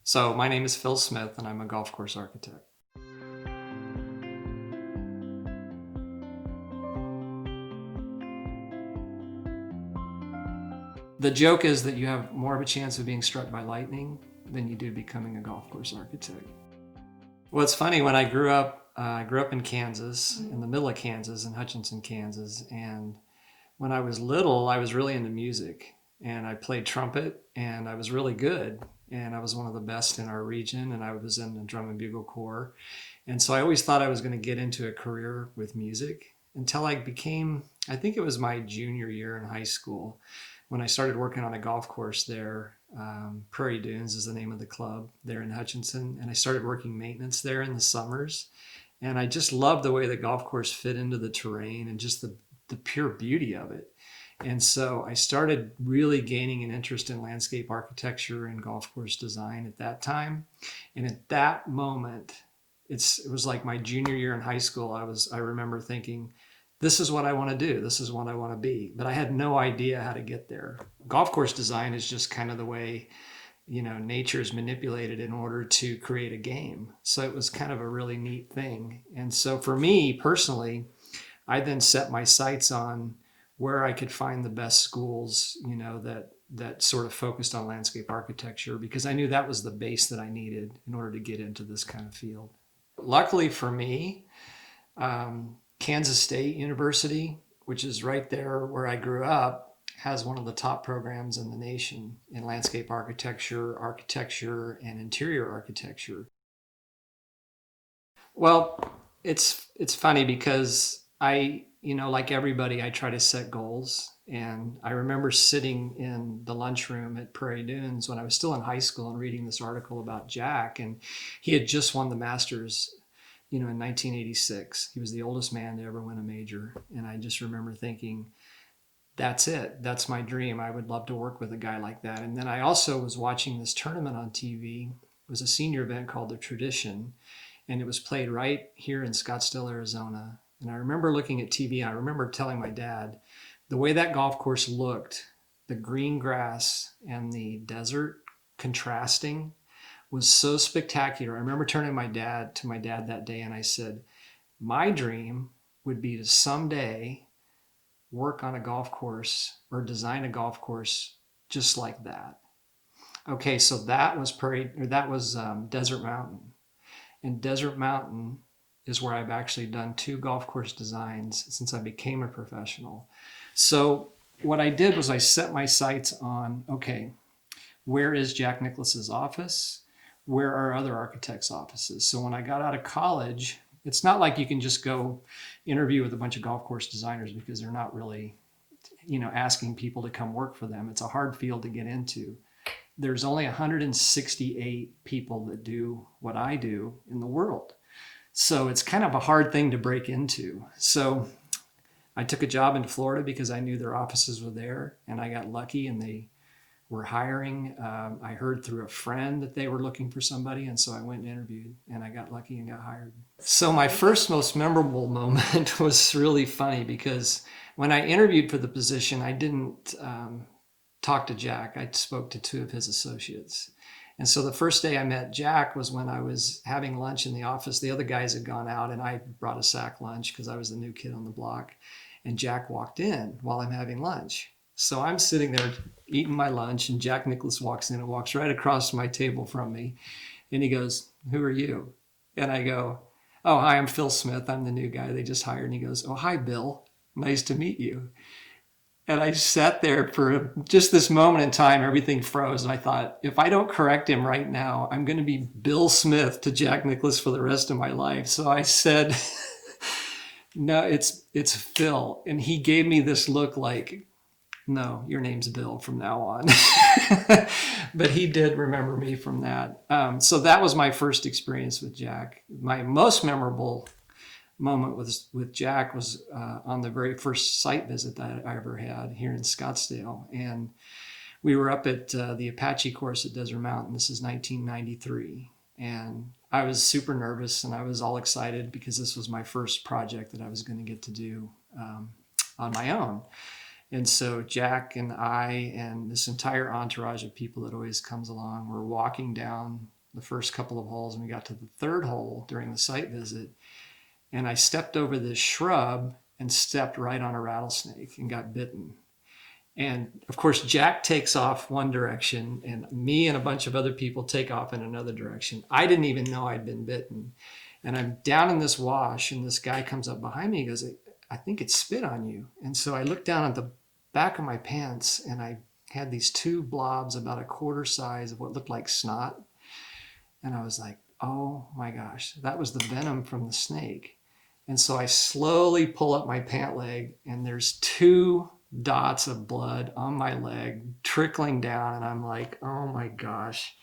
So my name is Phil Smith and I'm a golf course architect. The joke is that you have more of a chance of being struck by lightning than you do becoming a golf course architect. Well, it's funny, when I grew up in Kansas, in the middle of Kansas, in Hutchinson, Kansas. And when I was little, I was really into music and I played trumpet and I was really good. And I was one of the best in our region and I was in the drum and bugle corps. And so I always thought I was going to get into a career with music until I think it was my junior year in high school, when I started working on a golf course there. Prairie Dunes is the name of the club there in Hutchinson. And I started working maintenance there in the summers. And I just loved the way the golf course fit into the terrain and just the pure beauty of it. And so I started really gaining an interest in landscape architecture and golf course design at that time. And at that moment, it was like my junior year in high school. I remember thinking, this is what I want to do. This is what I want to be. But I had no idea how to get there. Golf course design is just kind of the way, nature is manipulated in order to create a game. So it was kind of a really neat thing. And so for me personally, I then set my sights on where I could find the best schools, that sort of focused on landscape architecture, because I knew that was the base that I needed in order to get into this kind of field. Luckily for me, Kansas State University, which is right there where I grew up, has one of the top programs in the nation in landscape architecture, and interior architecture. Well, it's funny because like everybody, I try to set goals. And I remember sitting in the lunchroom at Prairie Dunes when I was still in high school and reading this article about Jack, and he had just won the Masters, in 1986. He was the oldest man to ever win a major. And I just remember thinking, that's it. That's my dream. I would love to work with a guy like that. And then I also was watching this tournament on TV. It was a senior event called the Tradition, and it was played right here in Scottsdale, Arizona. And I remember looking at TV. I remember telling my dad, the way that golf course looked, the green grass and the desert contrasting, was so spectacular. I remember turning to my dad that day, and I said, my dream would be to someday work on a golf course or design a golf course just like that. Okay, so that was Desert Mountain, and Desert Mountain is where I've actually done 2 golf course designs since I became a professional. So what I did was I set my sights on, okay, where is Jack Nicklaus's office? Where are other architects' offices? So when I got out of college, it's not like you can just go interview with a bunch of golf course designers, because they're not really, asking people to come work for them. It's a hard field to get into. There's only 168 people that do what I do in the world. So it's kind of a hard thing to break into. So I took a job in Florida because I knew their offices were there, and I got lucky and they were hiring. I heard through a friend that they were looking for somebody, and so I went and interviewed, and I got lucky and got hired. So my first most memorable moment was really funny, because when I interviewed for the position, I didn't talk to Jack. I spoke to 2 of his associates. And so the first day I met Jack was when I was having lunch in the office. The other guys had gone out, and I brought a sack lunch because I was the new kid on the block. And Jack walked in while I'm having lunch. So I'm sitting there eating my lunch, and Jack Nicklaus walks in and walks right across my table from me. And he goes, "Who are you?" And I go, "Oh, hi, I'm Phil Smith. I'm the new guy they just hired." And he goes, "Oh, hi, Bill. Nice to meet you." And I sat there for just this moment in time. Everything froze. And I thought, if I don't correct him right now, I'm going to be Bill Smith to Jack Nicklaus for the rest of my life. So I said, "No, it's Phil." And he gave me this look like, "No, your name's Bill from now on." But he did remember me from that. So that was my first experience with Jack. My most memorable moment with Jack was on the very first site visit that I ever had here in Scottsdale. And we were up at the Apache course at Desert Mountain. This is 1993. And I was super nervous and I was all excited because this was my first project that I was going to get to do on my own. And so Jack and I and this entire entourage of people that always comes along, we're walking down the first couple of holes, and we got to the third hole during the site visit, and I stepped over this shrub and stepped right on a rattlesnake and got bitten. And of course, Jack takes off one direction, and me and a bunch of other people take off in another direction. I didn't even know I'd been bitten. And I'm down in this wash, and this guy comes up behind me and goes, I think it spit on you. And so I looked down at the back of my pants, and I had these two blobs about a quarter size of what looked like snot. And I was like, oh my gosh, that was the venom from the snake. And so I slowly pull up my pant leg, and there's two dots of blood on my leg trickling down. And I'm like, oh my gosh.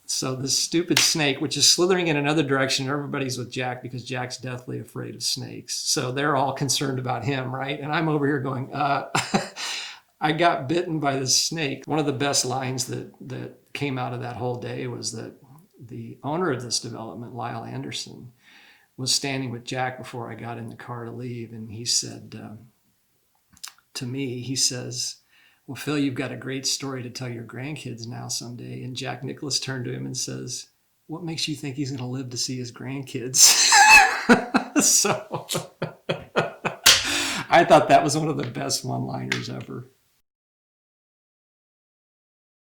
So this stupid snake, which is slithering in another direction, everybody's with Jack because Jack's deathly afraid of snakes. So they're all concerned about him, right? And I'm over here going, I got bitten by this snake. One of the best lines that came out of that whole day was that the owner of this development, Lyle Anderson, was standing with Jack before I got in the car to leave. And he said to me, he says, well, Phil, you've got a great story to tell your grandkids now someday. And Jack Nicklaus turned to him and says, what makes you think he's going to live to see his grandkids? So I thought that was one of the best one-liners ever.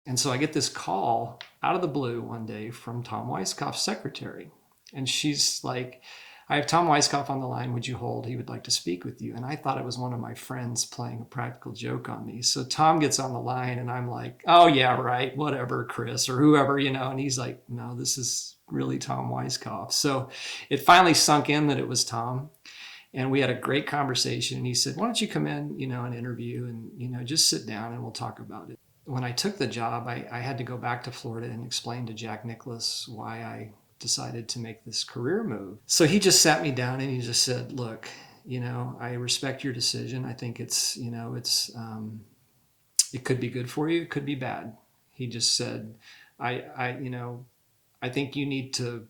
And so I get this call out of the blue one day from Tom Weiskopf's secretary. And she's like, I have Tom Weiskopf on the line. Would you hold? He would like to speak with you. And I thought it was one of my friends playing a practical joke on me. So Tom gets on the line, and I'm like, oh, yeah, right. Whatever, Chris, or whoever, And he's like, no, this is really Tom Weiskopf. So it finally sunk in that it was Tom. And we had a great conversation. And he said, why don't you come in, and interview and, just sit down and we'll talk about it. When I took the job, I had to go back to Florida and explain to Jack Nicklaus why I decided to make this career move. So he just sat me down and he just said, look, I respect your decision. I think it could be good for you. It could be bad. He just said, I think you need to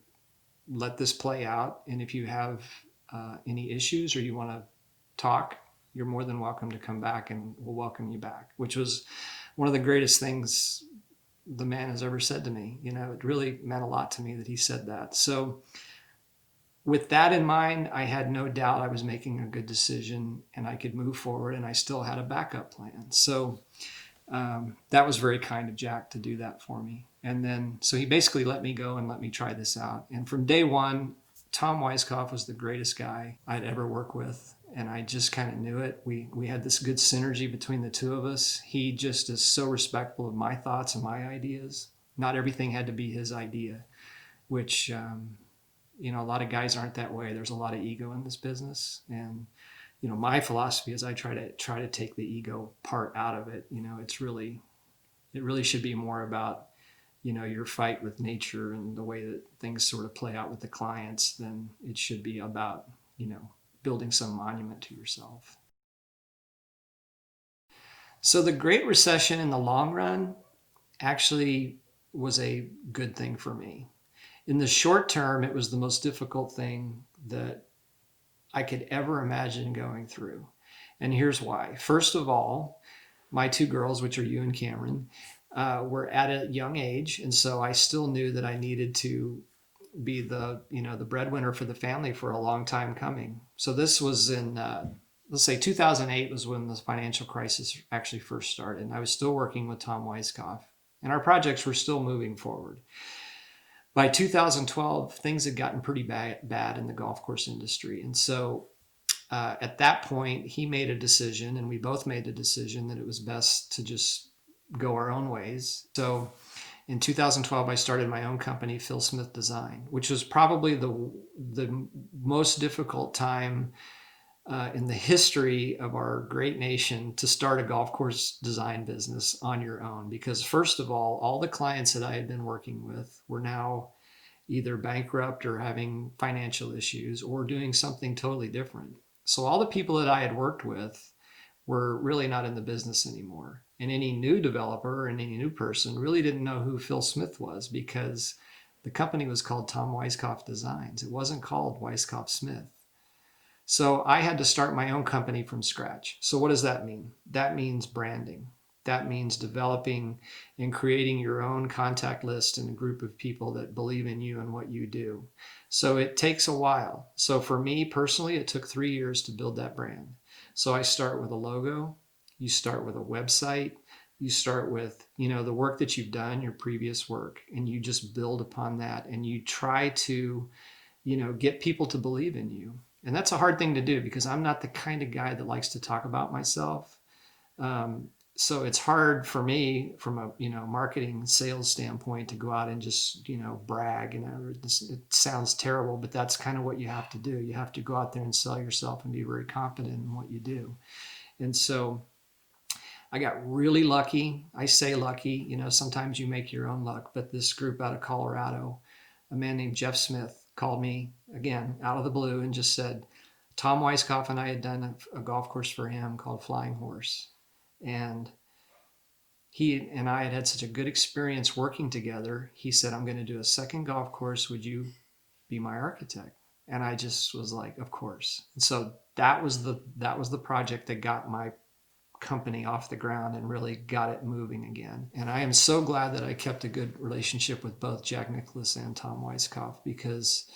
let this play out. And if you have any issues or you want to talk, you're more than welcome to come back, and we'll welcome you back, which was one of the greatest things the man has ever said to me. It really meant a lot to me that he said that. So with that in mind, I had no doubt I was making a good decision and I could move forward, and I still had a backup plan. So that was very kind of Jack to do that for me. And then, so he basically let me go and let me try this out. And from day one, Tom Weiskopf was the greatest guy I'd ever worked with. And I just kind of knew it. We had this good synergy between the two of us. He just is so respectful of my thoughts and my ideas. Not everything had to be his idea, which, a lot of guys aren't that way. There's a lot of ego in this business. And, my philosophy is I try to take the ego part out of it. It really should be more about, your fight with nature and the way that things sort of play out with the clients than it should be about, building some monument to yourself. So the Great Recession in the long run actually was a good thing for me. In the short term, it was the most difficult thing that I could ever imagine going through. And here's why. First of all, my two girls, which are you and Cameron, were at a young age. And so I still knew that I needed to be the breadwinner for the family for a long time coming. So this was in, let's say 2008 was when the financial crisis actually first started. And I was still working with Tom Weiskopf, and our projects were still moving forward. By 2012, things had gotten pretty bad in the golf course industry. And so at that point, he made a decision, and we both made a decision that it was best to just go our own ways. So in 2012, I started my own company, Phil Smith Design, which was probably the most difficult time in the history of our great nation to start a golf course design business on your own. Because first of all the clients that I had been working with were now either bankrupt or having financial issues or doing something totally different. So all the people that I had worked with were really not in the business anymore. And any new developer and any new person really didn't know who Phil Smith was, because the company was called Tom Weiskopf Designs. It wasn't called Weiskopf Smith. So I had to start my own company from scratch. So what does that mean? That means branding. that means developing and creating your own contact list and a group of people that believe in you and what you do. So it takes a while. So for me personally, it took 3 years to build that brand. So I start with a logo, you start with a website, you start with, the work that you've done, your previous work, and you just build upon that and you try to, get people to believe in you. And that's a hard thing to do because I'm not the kind of guy that likes to talk about myself. So it's hard for me from a marketing sales standpoint to go out and just brag. It sounds terrible, but that's kind of what you have to do. You have to go out there and sell yourself and be very confident in what you do. And so I got really lucky. I say lucky, sometimes you make your own luck, but this group out of Colorado, a man named Jeff Smith called me again out of the blue and just said, Tom Weisskopf and I had done a golf course for him called Flying Horse. And he and I had such a good experience working together. He said, I'm going to do a second golf course. Would you be my architect? And I just was like, of course. And so that was the project that got my company off the ground and really got it moving again. And I am so glad that I kept a good relationship with both Jack Nicklaus and Tom Weisskopf, because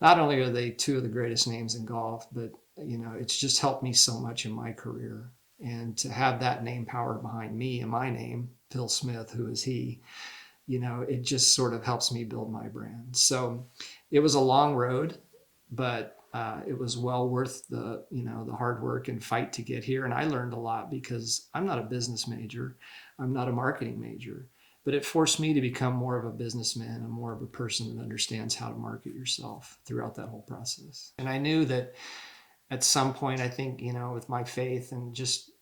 not only are they two of the greatest names in golf, but it's just helped me so much in my career. And to have that name power behind me and my name, Phil Smith, who is he, it just sort of helps me build my brand. So it was a long road, but it was well worth the hard work and fight to get here. And I learned a lot because I'm not a business major, I'm not a marketing major, but it forced me to become more of a businessman and more of a person that understands how to market yourself throughout that whole process. And I knew that at some point, I think, with my faith and just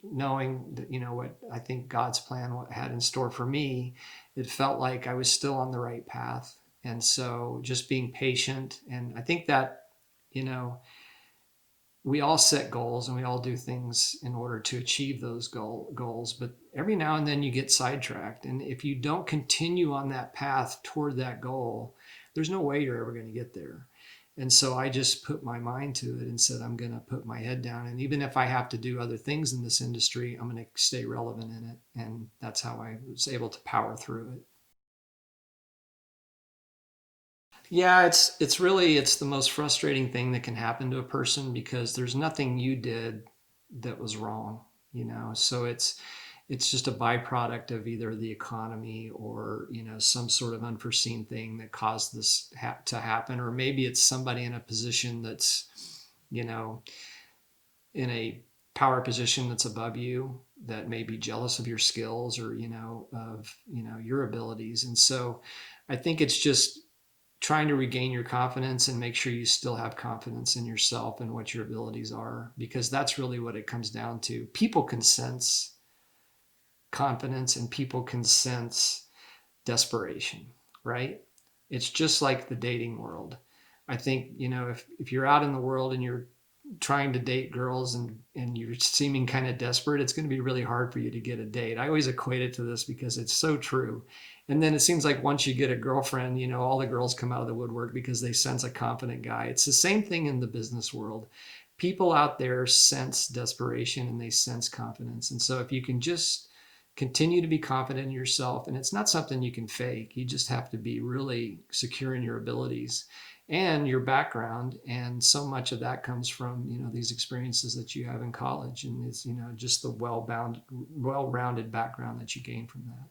knowing that, what I think God's plan had in store for me, it felt like I was still on the right path. And so just being patient. And I think that, we all set goals and we all do things in order to achieve those goals, but every now and then you get sidetracked. And if you don't continue on that path toward that goal, there's no way you're ever going to get there. And so I just put my mind to it and said, I'm going to put my head down. And even if I have to do other things in this industry, I'm going to stay relevant in it. And that's how I was able to power through it. Yeah, it's the most frustrating thing that can happen to a person because there's nothing you did that was wrong, So it's just a byproduct of either the economy or some sort of unforeseen thing that caused this to happen, or maybe it's somebody in a position that's you know in a power position that's above you that may be jealous of your skills or of your abilities. And so I think it's just trying to regain your confidence and make sure you still have confidence in yourself and what your abilities are, because that's really what it comes down to. People can sense confidence and people can sense desperation, right? It's just like the dating world. I think, if you're out in the world and you're trying to date girls and you're seeming kind of desperate, it's going to be really hard for you to get a date. I always equate it to this because it's so true. And then it seems like once you get a girlfriend, all the girls come out of the woodwork because they sense a confident guy. It's the same thing in the business world. People out there sense desperation and they sense confidence. And so if you can just continue to be confident in yourself, and it's not something you can fake, you just have to be really secure in your abilities and your background. And so much of that comes from these experiences that you have in college, and it's just the well-rounded background that you gain from that.